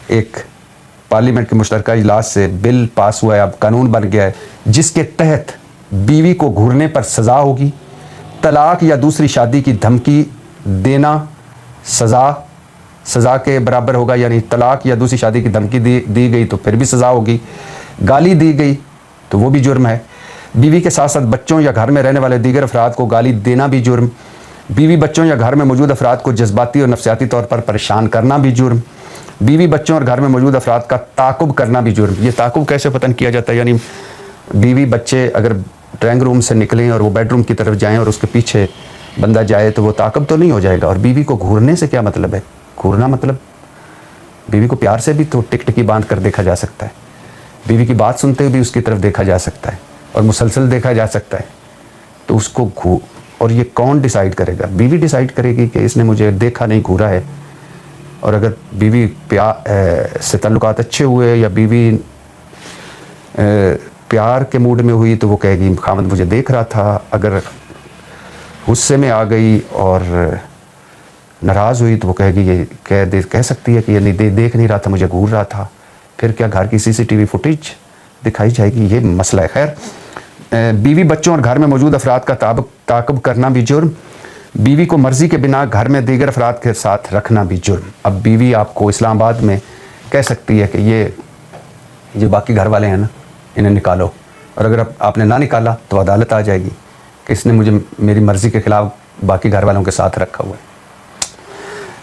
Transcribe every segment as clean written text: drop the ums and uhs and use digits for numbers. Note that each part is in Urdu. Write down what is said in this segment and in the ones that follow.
ایک پارلیمنٹ کے مشترکہ اجلاس سے بل پاس ہوا ہے, اب قانون بن گیا ہے, جس کے تحت بیوی کو گھورنے پر سزا ہوگی, طلاق یا دوسری شادی کی دھمکی دینا سزا کے برابر ہوگا, یعنی طلاق یا دوسری شادی کی دھمکی دی گئی تو پھر بھی سزا ہوگی, گالی دی گئی تو وہ بھی جرم ہے, بیوی کے ساتھ ساتھ بچوں یا گھر میں رہنے والے دیگر افراد کو گالی دینا بھی جرم, بیوی بچوں یا گھر میں موجود افراد کو جذباتی اور نفسیاتی طور پر پریشان کرنا بھی جرم, بیوی بچوں اور گھر میں موجود افراد کا تعاقب کرنا بھی جرم. یہ تعاقب کیسے پتن کیا جاتا ہے؟ یعنی بیوی بچے اگر ڈرائنگ روم سے نکلیں اور وہ بیڈ روم کی طرف جائیں اور اس کے پیچھے بندہ جائے تو وہ تعاقب تو نہیں ہو جائے گا. اور بیوی کو گھورنے سے کیا مطلب ہے؟ گھورنا مطلب بیوی کو پیار سے بھی تو ٹک ٹکی باندھ کر دیکھا جا سکتا ہے, بیوی کی بات سنتے ہوئے بھی اس کی طرف دیکھا جا سکتا ہے اور مسلسل دیکھا جا سکتا ہے. تو اس کو اور یہ کون ڈیسائیڈ کرے گا؟ بیوی ڈیسائیڈ کرے گی کہ اس نے مجھے دیکھا نہیں, گھورا ہے. اور اگر بیوی سے تعلقات اچھے ہوئے یا بیوی پیار کے موڈ میں ہوئی تو وہ کہے گی خامد مجھے دیکھ رہا تھا. اگر غصے میں آ گئی اور ناراض ہوئی تو وہ کہے گی, یہ کہہ سکتی ہے کہ یہ دیکھ نہیں رہا تھا, مجھے گھور رہا تھا. پھر کیا گھر کی CCTV فوٹیج دکھائی جائے گی؟ یہ مسئلہ ہے. خیر, بیوی بچوں اور گھر میں موجود افراد کا تعاقب کرنا بھی جرم, بیوی کو مرضی کے بنا گھر میں دیگر افراد کے ساتھ رکھنا بھی جرم. اب بیوی آپ کو اسلام آباد میں کہہ سکتی ہے کہ یہ باقی گھر والے ہیں نا, انہیں نکالو, اور اگر آپ نے نہ نکالا تو عدالت آ جائے گی کہ اس نے مجھے میری مرضی کے خلاف باقی گھر والوں کے ساتھ رکھا ہوا ہے.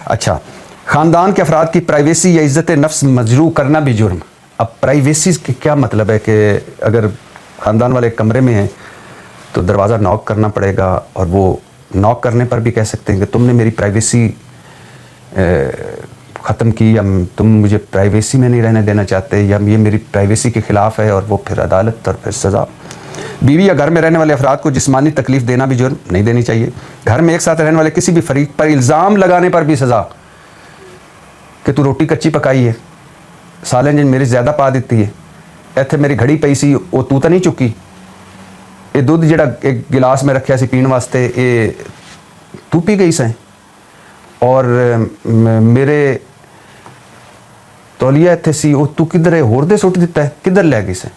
اچھا, خاندان کے افراد کی پرائیویسی یا عزت نفس مجروح کرنا بھی جرم. اب پرائیویسی کے کیا مطلب ہے کہ اگر خاندان والے کمرے میں ہیں تو دروازہ ناک کرنا پڑے گا, اور وہ ناک کرنے پر بھی کہہ سکتے ہیں کہ تم نے میری پرائیویسی ختم کی, یا تم مجھے پرائیویسی میں نہیں رہنے دینا چاہتے, یا یہ میری پرائیویسی کے خلاف ہے, اور وہ پھر عدالت اور پھر سزا. بیوی یا گھر میں رہنے والے افراد کو جسمانی تکلیف دینا بھی جرم, نہیں دینی چاہیے. گھر میں ایک ساتھ رہنے والے کسی بھی فریق پر الزام لگانے پر بھی سزا, کہ تو روٹی کچی پکائی ہے, سالن جن میری زیادہ پا دیتی ہے, ایتھے میری گھڑی پئی سی وہ تو نہیں چکی, یہ دودھ جڑا ایک گلاس میں رکھیا سی پین واسطے یہ تو پی گئی سیں, اور میرے تولیہ ایتھے سی وہ تو کدھر ہے ہور دے سٹ دیتا ہے, کدھر لے گئی سیں,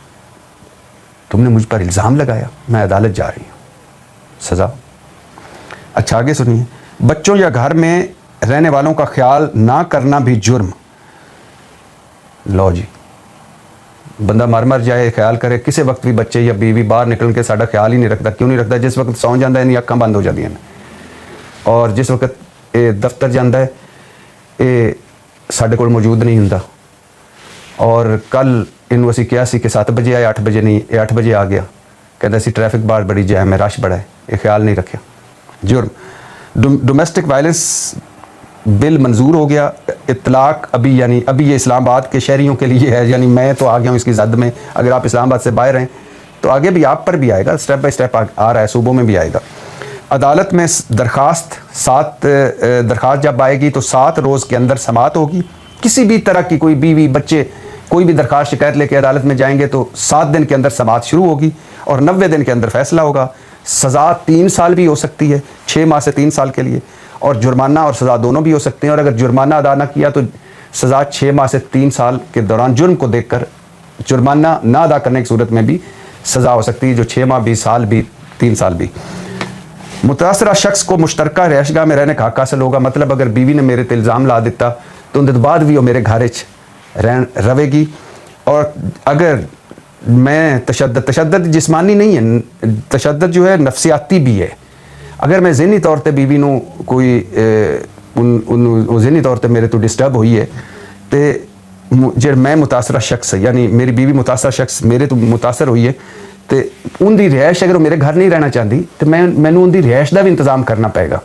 تم نے مجھ پر الزام لگایا, میں عدالت جا رہی ہوں, سزا. اچھا آگے سنیے, بچوں یا گھر میں رہنے والوں کا خیال نہ کرنا بھی جرم. لو جی, بندہ مر جائے خیال کرے, کسی وقت بھی بچے یا بیوی باہر نکل کے ساڈا خیال ہی نہیں رکھتا. کیوں نہیں رکھتا؟ جس وقت سو جاتا ہے نہیں اکھاں بند ہو جاتی ہیں, اور جس وقت یہ دفتر جاتا ہے یہ ساڈے کول موجود نہیں ہوندا, اور کل انہوں اسی کیا سی کہ 7 بجے آئے, 8 بجے نہیں, یہ 8 بجے آ گیا, کہتا سی ٹریفک باہر بڑی جام ہے, رش بڑا ہے, یہ خیال نہیں رکھا, جرم. ڈومیسٹک وائلنس بل منظور ہو گیا. اطلاق ابھی یہ اسلام آباد کے شہریوں کے لیے ہے, یعنی میں تو آ گیا ہوں اس کی زد میں, اگر آپ اسلام آباد سے باہر ہیں تو آگے بھی آپ پر بھی آئے گا, اسٹیپ بائی اسٹیپ آ رہا ہے, صوبوں میں بھی آئے گا. عدالت میں درخواست جب آئے گی تو 7 روز کے اندر سماعت ہوگی. کسی بھی طرح کی کوئی بیوی بچے کوئی بھی درخواست شکایت لے کے عدالت میں جائیں گے تو 7 دن کے اندر سماعت شروع ہوگی اور 90 دن کے اندر فیصلہ ہوگا. سزا 3 سال بھی ہو سکتی ہے, 6 ماہ سے 3 سال کے لیے, اور جرمانہ اور سزا دونوں بھی ہو سکتے ہیں. اور اگر جرمانہ ادا نہ کیا تو سزا 6 ماہ سے 3 سال کے دوران جرم کو دیکھ کر جرمانہ نہ ادا کرنے کی صورت میں بھی سزا ہو سکتی ہے, جو 6 ماہ 20 سال بھی 3 سال بھی. متاثرہ شخص کو مشترکہ رہائش گاہ میں رہنے کا حق حاصل ہوگا. مطلب اگر بیوی نے میرے تے الزام لا دیتا تو اندر بعد بھی وہ میرے گھر رہے گی. اور اگر میں تشدد جسمانی نہیں ہے, تشدد جو ہے نفسیاتی بھی ہے. اگر میں ذہنی طور تے بیوی نو کوئی ذہنی طور تے میرے تو ڈسٹرب ہوئی ہے تو جب میں متاثرہ شخص یعنی میری بیوی متاثرہ شخص میرے تو متاثر ہوئی ہے تو ان دی رہائش اگر وہ میرے گھر نہیں رہنا چاہتی تو میں ان دی رہائش دا بھی انتظام کرنا پائے گا.